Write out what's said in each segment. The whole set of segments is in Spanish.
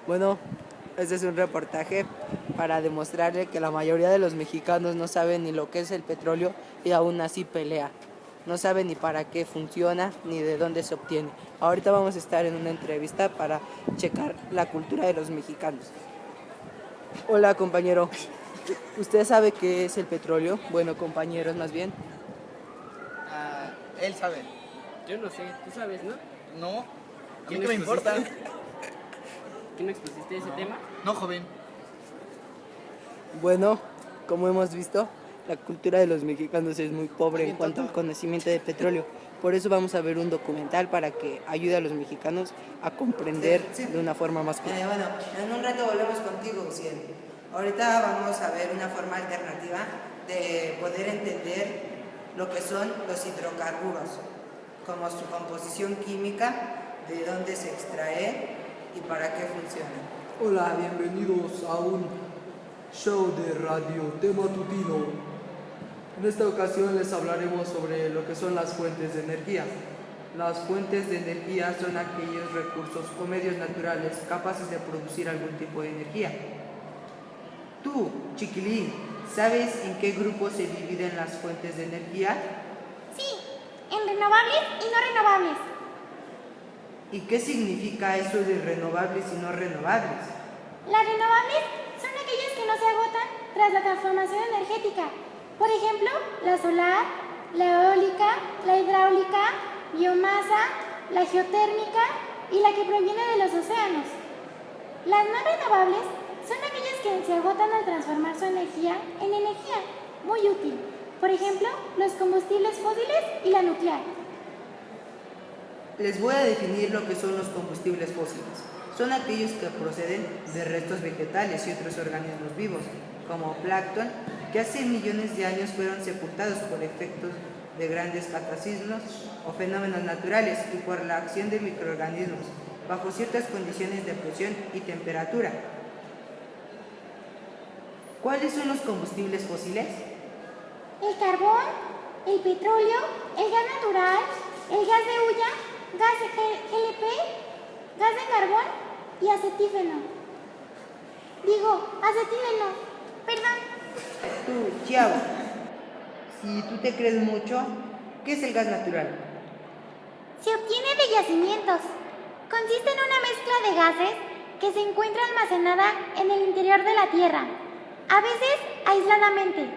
Bueno, este es un reportaje para demostrarle que la mayoría de los mexicanos no saben ni lo que es el petróleo y aún así pelea. No saben ni para qué funciona ni de dónde se obtiene. Ahorita vamos a estar en una entrevista para checar la cultura de los mexicanos. Hola, compañero. ¿Usted sabe qué es el petróleo? Bueno, compañeros, más bien. Él sabe. Yo no sé, tú sabes, ¿no? No, a mí ¿Quién qué me expusiste? importa. ¿Quién expusiste ese tema? No, joven. Bueno, como hemos visto, la cultura de los mexicanos es muy pobre en cuanto al conocimiento de petróleo. Por eso vamos a ver un documental para que ayude a los mexicanos a comprender de una forma más clara. Bueno, en un rato volvemos contigo, Ciel. Ahorita vamos a ver una forma alternativa de poder entender lo que son los hidrocarburos, como su composición química, de dónde se extrae y para qué funciona. Hola, bienvenidos a un show de radio matutino. En esta ocasión les hablaremos sobre lo que son las fuentes de energía. Las fuentes de energía son aquellos recursos o medios naturales capaces de producir algún tipo de energía. Tú, chiquilín, ¿sabes en qué grupo se dividen las fuentes de energía? Sí, en renovables y no renovables. ¿Y qué significa eso de renovables y no renovables? Las renovables son aquellas que no se agotan tras la transformación energética. Por ejemplo, la solar, la eólica, la hidráulica, biomasa, la geotérmica y la que proviene de los océanos. Las no renovables son aquellas que se agotan al transformar su energía en energía muy útil. Por ejemplo, los combustibles fósiles y la nuclear. Les voy a definir lo que son los combustibles fósiles. Son aquellos que proceden de restos vegetales y otros organismos vivos, como plancton, que hace millones de años fueron sepultados por efectos de grandes cataclismos o fenómenos naturales y por la acción de microorganismos, bajo ciertas condiciones de presión y temperatura. ¿Cuáles son los combustibles fósiles? El carbón, el petróleo, el gas natural, el gas de hulla, gas de GLP, gas de carbón y acetífeno. Acetileno, perdón. Tú, Chiavo, si tú te crees mucho, ¿qué es el gas natural? Se obtiene de yacimientos. Consiste en una mezcla de gases que se encuentra almacenada en el interior de la Tierra, a veces aisladamente.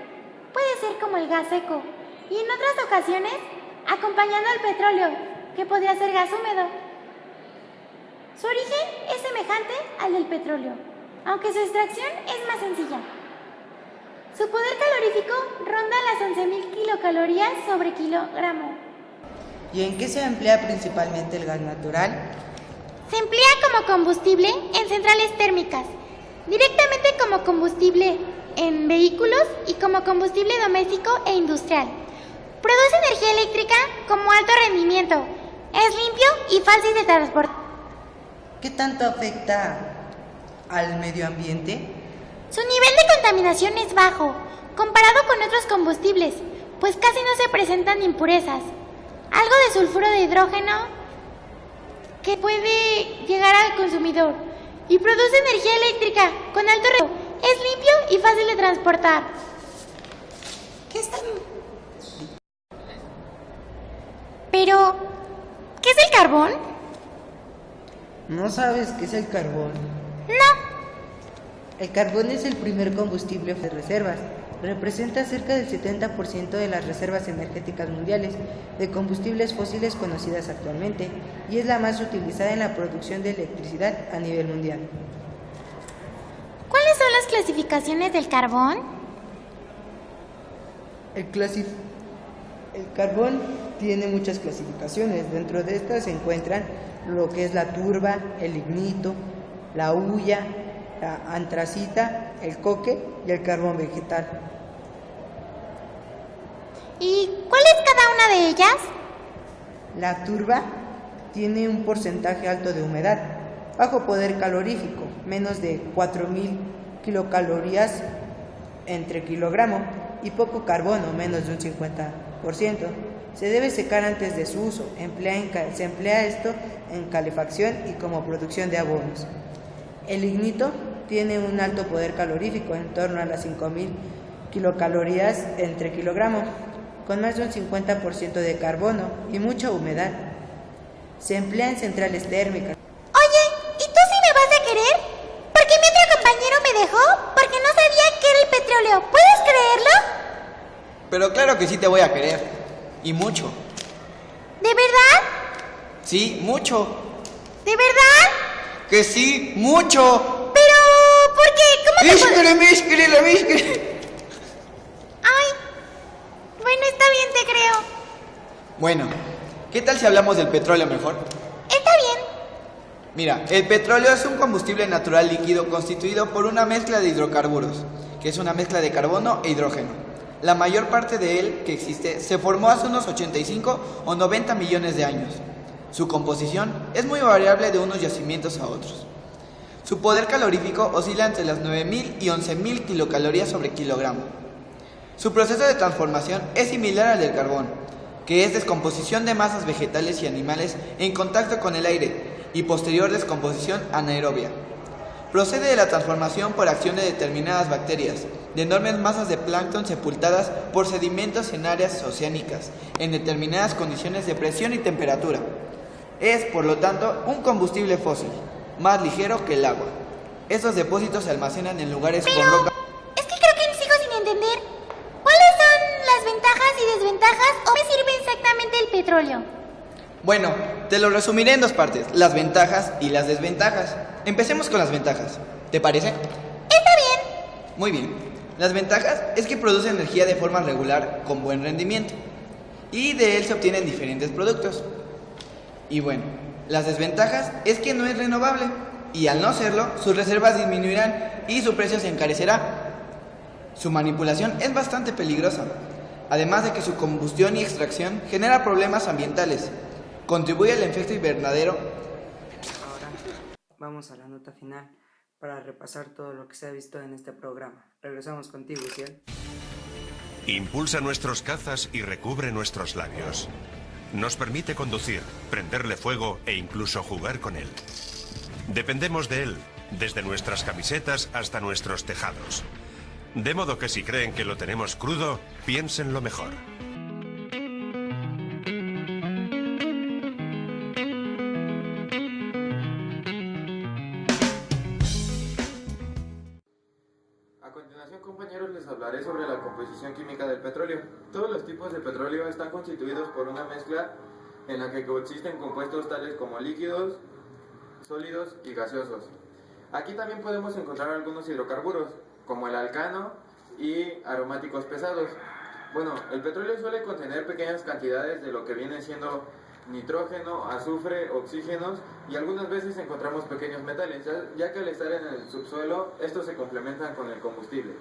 Puede ser como el gas seco y en otras ocasiones acompañando al petróleo, que podría ser gas húmedo. Su origen es semejante al del petróleo, aunque su extracción es más sencilla. Su poder calorífico ronda las 11.000 kilocalorías sobre kilogramo. ¿Y en qué se emplea principalmente el gas natural? Se emplea como combustible en centrales térmicas, directamente como combustible en vehículos y como combustible doméstico e industrial. Produce energía eléctrica como alto rendimiento, es limpio y fácil de transportar. ¿Qué tanto afecta al medio ambiente? Su nivel de contaminación es bajo, comparado con otros combustibles, pues casi no se presentan impurezas. Algo de sulfuro de hidrógeno que puede llegar al consumidor y produce energía eléctrica con alto rendimiento. Es limpio y fácil de transportar. ¿Qué es tan... Pero, ¿qué es el carbón? ¿No sabes qué es el carbón? No. El carbón es el primer combustible de reservas. Representa cerca del 70% de las reservas energéticas mundiales de combustibles fósiles conocidas actualmente y es la más utilizada en la producción de electricidad a nivel mundial. ¿Cuáles son las clasificaciones del carbón? El carbón tiene muchas clasificaciones. Dentro de estas se encuentran lo que es la turba, el lignito, la hulla, la antracita, el coque y el carbón vegetal. ¿Y cuál es cada una de ellas? La turba tiene un porcentaje alto de humedad, bajo poder calorífico, menos de 4.000 kilocalorías entre kilogramo, y poco carbono, menos de un 50%. Se debe secar antes de su uso. Se emplea esto en calefacción y como producción de abonos. El lignito tiene un alto poder calorífico, en torno a las 5.000 kilocalorías entre kilogramo, con más de un 50% de carbono y mucha humedad. Se emplea en centrales térmicas. Oye, ¿y tú sí me vas a querer? Porque mi otro compañero me dejó porque no sabía qué era el petróleo. ¿Puedes creerlo? Pero claro que sí te voy a querer. Y mucho. ¿De verdad? Sí, mucho. ¿De verdad? Que sí, mucho. Pero, ¿por qué? ¿Cómo te Mísquele. Ay, bueno, está bien, te creo. Bueno, ¿qué tal si hablamos del petróleo mejor? Está bien. Mira, el petróleo es un combustible natural líquido constituido por una mezcla de hidrocarburos, que es una mezcla de carbono e hidrógeno. La mayor parte de él que existe se formó hace unos 85 o 90 millones de años. Su composición es muy variable de unos yacimientos a otros. Su poder calorífico oscila entre las 9.000 y 11.000 kilocalorías sobre kilogramo. Su proceso de transformación es similar al del carbón, que es descomposición de masas vegetales y animales en contacto con el aire y posterior descomposición anaerobia. Procede de la transformación por acción de determinadas bacterias, de enormes masas de plancton sepultadas por sedimentos en áreas oceánicas, en determinadas condiciones de presión y temperatura. Es, por lo tanto, un combustible fósil, más ligero que el agua. Estos depósitos se almacenan en lugares con roca. Es que creo que sigo sin entender. ¿Cuáles son las ventajas y desventajas o qué sirve exactamente el petróleo? Bueno, te lo resumiré en dos partes, las ventajas y las desventajas. Empecemos con las ventajas. ¿Te parece? Está bien. Muy bien. Las ventajas es que produce energía de forma regular con buen rendimiento. Y de él se obtienen diferentes productos. Y bueno, las desventajas es que no es renovable. Y al no serlo, sus reservas disminuirán y su precio se encarecerá. Su manipulación es bastante peligrosa. Además de que su combustión y extracción genera problemas ambientales. Contribuye al efecto invernadero. Ahora vamos a la nota final para repasar todo lo que se ha visto en este programa. Regresamos contigo, Ciel. Impulsa nuestros cazas y recubre nuestros labios. Nos permite conducir, prenderle fuego e incluso jugar con él. Dependemos de él, desde nuestras camisetas hasta nuestros tejados. De modo que si creen que lo tenemos crudo, piénsenlo mejor. A continuación, compañeros, les hablaré sobre la composición química del petróleo. Todos los tipos de petróleo están constituidos por una mezcla en la que coexisten compuestos tales como líquidos, sólidos y gaseosos. Aquí también podemos encontrar algunos hidrocarburos, como el alcano y aromáticos pesados. Bueno, el petróleo suele contener pequeñas cantidades de lo que viene siendo nitrógeno, azufre, oxígenos y algunas veces encontramos pequeños metales, ya que al estar en el subsuelo estos se complementan con el combustible.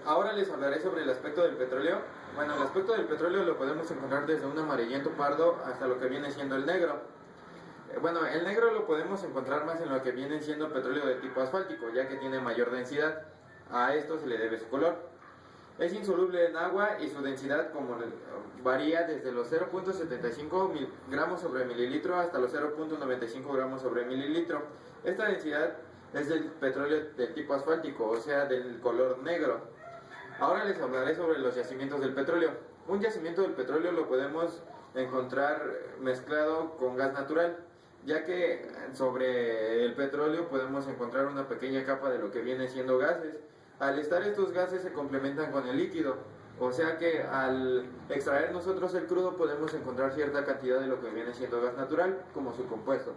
Ahora les hablaré sobre el aspecto del petróleo. Bueno, el aspecto del petróleo lo podemos encontrar desde un amarillento pardo hasta lo que viene siendo el negro. Bueno, el negro lo podemos encontrar más en lo que viene siendo petróleo de tipo asfáltico, ya que tiene mayor densidad. A esto se le debe su color. Es insoluble en agua y su densidad varía desde los 0.75 gramos sobre mililitro hasta los 0.95 gramos sobre mililitro. Esta densidad es del petróleo del tipo asfáltico, o sea, del color negro. Ahora les hablaré sobre los yacimientos del petróleo. Un yacimiento del petróleo lo podemos encontrar mezclado con gas natural, ya que sobre el petróleo podemos encontrar una pequeña capa de lo que viene siendo gases. Al estar estos gases se complementan con el líquido, o sea que al extraer nosotros el crudo podemos encontrar cierta cantidad de lo que viene siendo gas natural como su compuesto.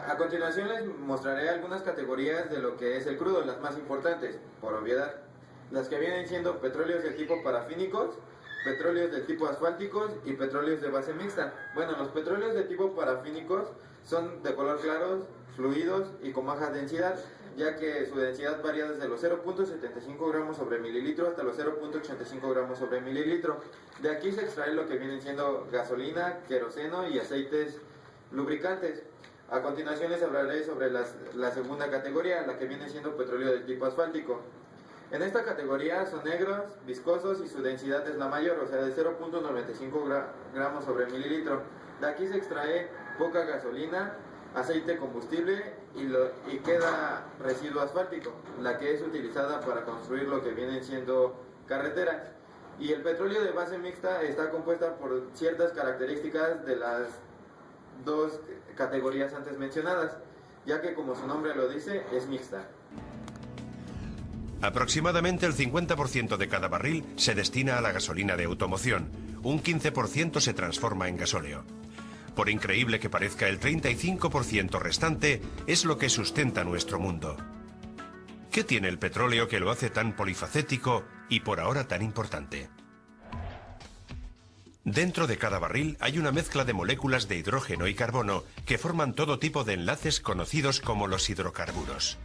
A continuación les mostraré algunas categorías de lo que es el crudo, las más importantes, por obviedad. Las que vienen siendo petróleos de tipo parafínicos, petróleos de tipo asfálticos y petróleos de base mixta. Bueno, los petróleos de tipo parafínicos son de color claros, fluidos y con baja densidad, ya que su densidad varía desde los 0.75 gramos sobre mililitro hasta los 0.85 gramos sobre mililitro. De aquí se extrae lo que vienen siendo gasolina, queroseno y aceites lubricantes. A continuación les hablaré sobre la segunda categoría, la que viene siendo petróleo de tipo asfáltico. En esta categoría son negros, viscosos y su densidad es la mayor, o sea de 0.95 gramos sobre mililitro. De aquí se extrae poca gasolina, aceite combustible y queda residuo asfáltico, la que es utilizada para construir lo que vienen siendo carreteras. Y el petróleo de base mixta está compuesta por ciertas características de las dos categorías antes mencionadas, ya que como su nombre lo dice, es mixta. Aproximadamente el 50% de cada barril se destina a la gasolina de automoción, un 15% se transforma en gasóleo. Por increíble que parezca, el 35% restante es lo que sustenta nuestro mundo. ¿Qué tiene el petróleo que lo hace tan polifacético y por ahora tan importante? Dentro de cada barril hay una mezcla de moléculas de hidrógeno y carbono que forman todo tipo de enlaces conocidos como los hidrocarburos.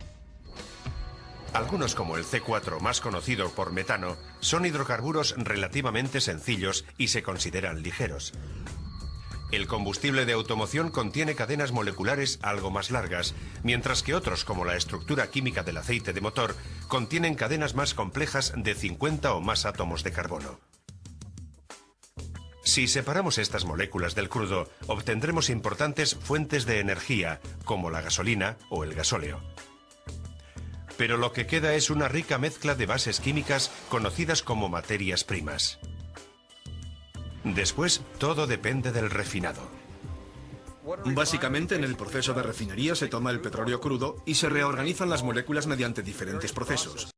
Algunos, como el C4, más conocido por metano, son hidrocarburos relativamente sencillos y se consideran ligeros. El combustible de automoción contiene cadenas moleculares algo más largas, mientras que otros, como la estructura química del aceite de motor, contienen cadenas más complejas de 50 o más átomos de carbono. Si separamos estas moléculas del crudo, obtendremos importantes fuentes de energía, como la gasolina o el gasóleo. Pero lo que queda es una rica mezcla de bases químicas conocidas como materias primas. Después, todo depende del refinado. Básicamente, en el proceso de refinería se toma el petróleo crudo y se reorganizan las moléculas mediante diferentes procesos.